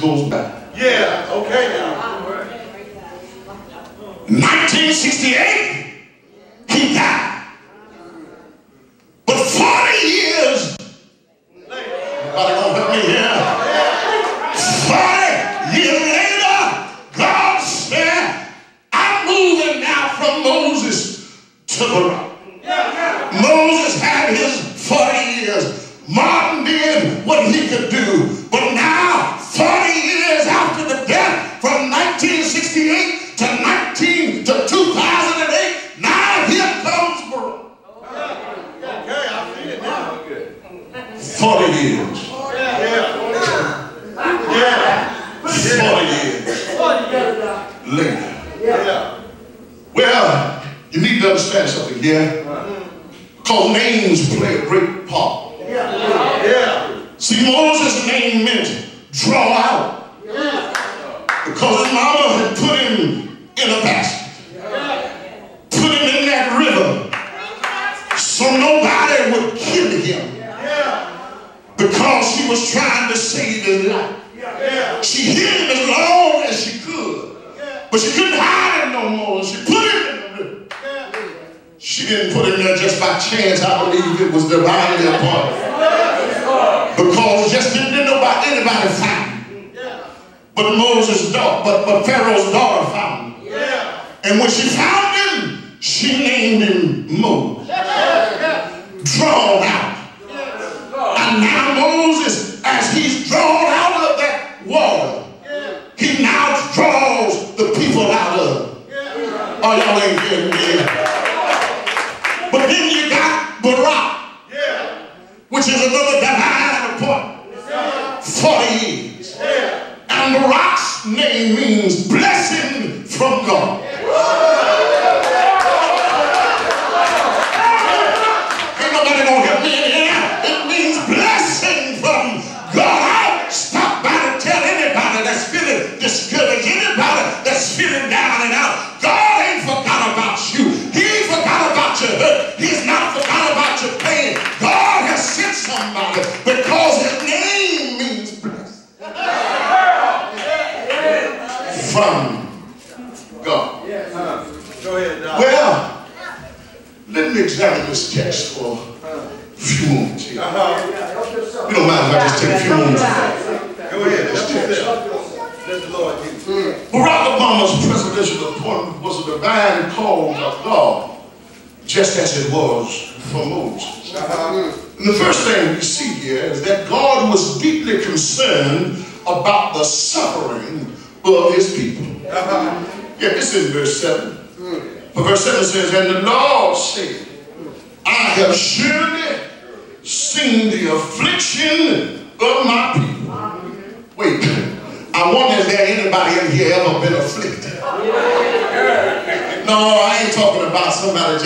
goes back. Yeah, okay now. 1968, he died. But 40 years, nobody gonna help me here. 40 years later, God said, I'm moving now from Moses to Barak. Moses had his 40 years. Martin did what he could do. But now, 40 years after the death, from 1968 to 2008, now here comes Barak. Okay, I see it now. 40 years. 40 years later. Well, you need to understand something here. Because names play a great part. See, Moses' name meant draw out. Because his mama had put him in a basket. Put him in that river. So nobody would kill him. Because she was trying to save his life. She hid him as long as she could. But she couldn't hide him no more. She put him in the river. She didn't put him there just by chance. I believe it was divinely appointed. Because just didn't anybody find him. But Moses' daughter, but Pharaoh's daughter found him. And when she found him, she named him Moses. Drawn out. And now Moses, as he's drawn out of that water, he now draws the people out of it. Oh, y'all ain't hearing me. But then you got Barak, which is another divine appointment. 40 years. And Barak's name means blessing from God. Ain't nobody gonna help me in here. It means blessing from God. I stop by to tell anybody that's feeling discouraged, anybody that's feeling down and out, God ain't forgot about you. He ain't forgot about your hurt. He's not forgot about your pain. God has sent somebody because his name means blessed. From God. Go ahead, Doc. Well, let me examine this text for a few moments here. You don't mind if I just take a few moments? Go ahead. This text. Let the Lord use you. Barack Obama's presidential appointment was a divine call of God, just as it was for Moses. And the first thing we see here is that God was deeply concerned about the suffering of his people. Yeah, this is verse 7. But verse 7 says, and the Lord said, I have surely seen the affliction of my people. Wait, I wonder if there anybody in here ever been afflicted. No, I ain't talking about somebody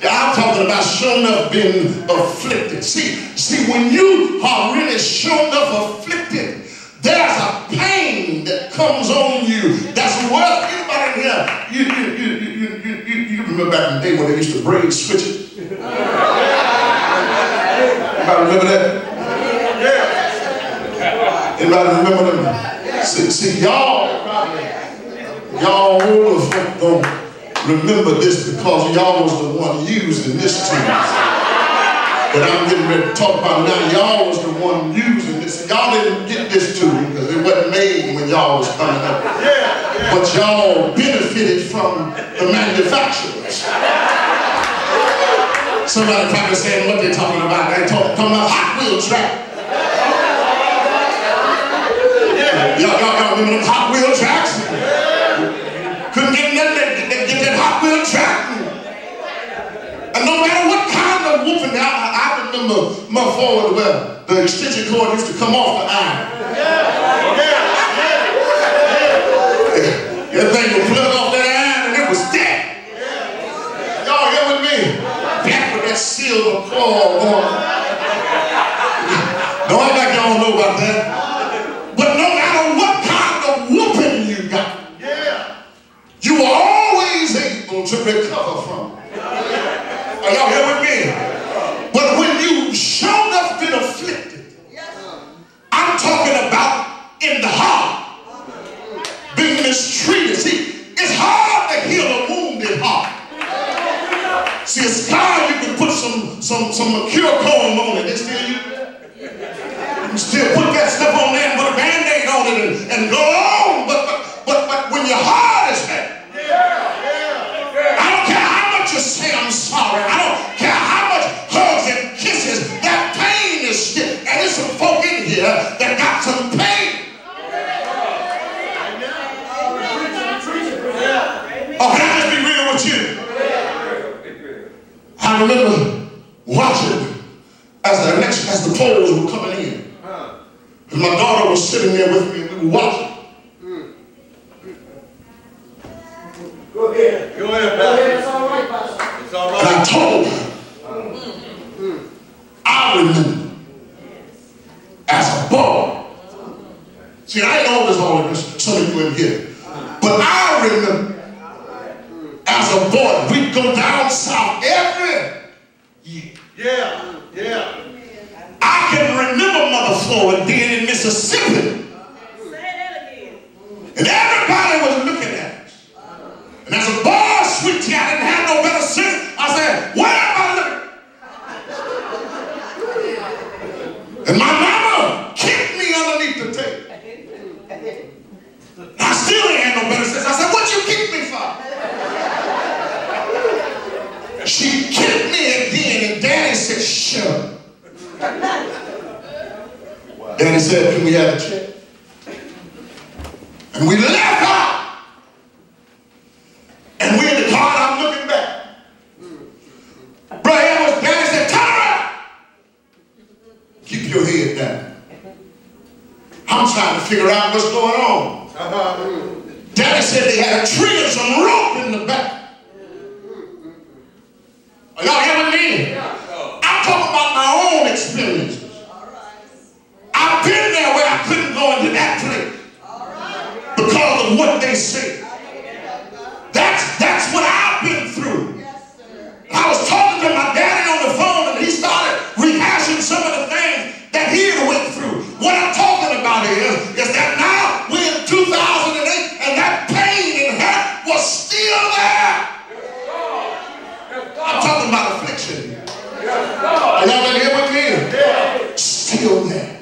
I'm talking about sure enough being afflicted. See, when you are really sure enough afflicted, there's a pain that comes on you that's worth. Anybody in here, you remember back in the day when they used to braid switches? Anybody remember that? Anybody remember them? See, y'all older folk don't remember this because y'all was the one using this tool. But I'm getting ready to talk about now. Y'all was the one using this. Y'all didn't get this tool because it wasn't made when y'all was coming up. But y'all benefited from the manufacturers. Somebody probably saying what they're talking about. They're talking about Hot Wheel track. Y'all remember them Hot Wheel tracks? Couldn't get nothing. They get that Hot Wheel track. And no matter what kind of whooping, I remember my forward where the extension cord used to come off the iron. That thing would plug off that iron and it was dead. Y'all here with me? Back with that silver claw on. Don't act like y'all don't know about that. But no matter what kind of whooping you got, you are always able to recover from it. Are y'all here with me? But when you sure enough been afflicted, I'm talking about in the heart. See, a scar, you can put some mercure comb on it. They still use that. You can still put that stuff on there and put a Band-Aid on it and go on. But when your heart is hurt, I don't care how much you say I'm sorry. I don't care how much hugs and kisses. That pain is still. And there's some folk in here that got some pain. Oh, can I just be real with you? I remember watching as the clothes were coming in. And my daughter was sitting there with me and we were watching. Go ahead. Go ahead, Pastor. It's all right, Pastor. It's all right. And I told her, I remember as a boy. See, I ain't always all of this, some of you in here. But I remember as a boy, we'd go down south every year. Yeah. I can remember Mother Floyd being in Mississippi. Say that again. And everybody was looking at us. And as a boy, sweetie, I didn't have no better sense. I said, where am I looking? And my mama kicked me underneath the table. I still ain't had no better sense. I said, what you kick me for? She kicked me again, and Daddy said, shut up. Daddy said, can we have a check? And we left out. And we're in the car, and I'm looking back. Brother Edwards, Daddy said, turn around. Keep your head down. I'm trying to figure out what's going on. Daddy said they had a tree and some rope in the back. Are y'all here with me? I'm talking about my own experiences. I've been there where I couldn't go into that place because of what they say. That's what I've been through. I was talking to my daddy on the phone and he started rehashing some of the things that he had went through. What I'm talking about is that now we're in 2008 and that pain and hurt was still there. I'm talking about affliction. Are y'all in here with me? Still there.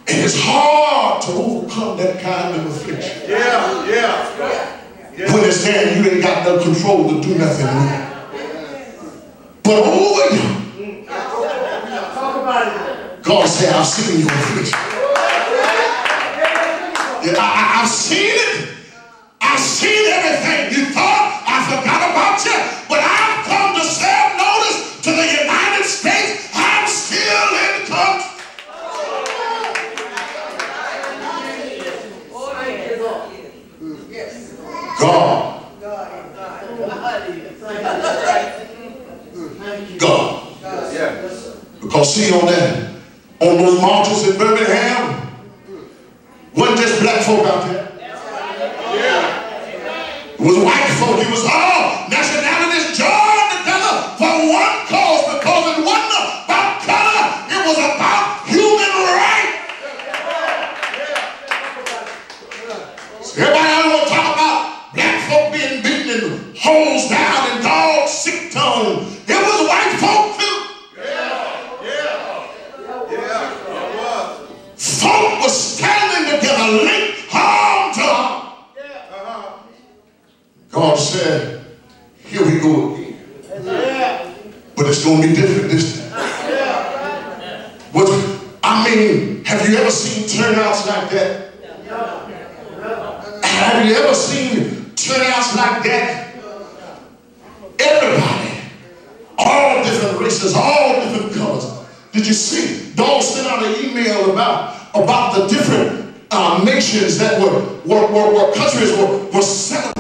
And it's hard to overcome that kind of affliction. When it's there, you ain't got no control to do nothing with it. But over you, God said, I've seen your affliction. Yeah, I've seen it. I've seen everything. You thought I forgot about you, but I've come to serve notice to the United States. I'm still in control. God. Because see on those marches in Birmingham, wasn't just black folk out there. It was white folk. It was all nationalities joined together for one cause, because it wasn't about color, it was about human rights. So everybody want to talk about black folk being beaten and holes down and dogs sick tone. It was white folk too. Folk was standing together, linked arm to arm. God said, here we go again. But it's going to be different this time. Have you ever seen turnouts like that? Have you ever seen turnouts like that? Everybody, all different races, all different colors. Did you see? Dog sent out an email about the different nations that were countries were celebrating.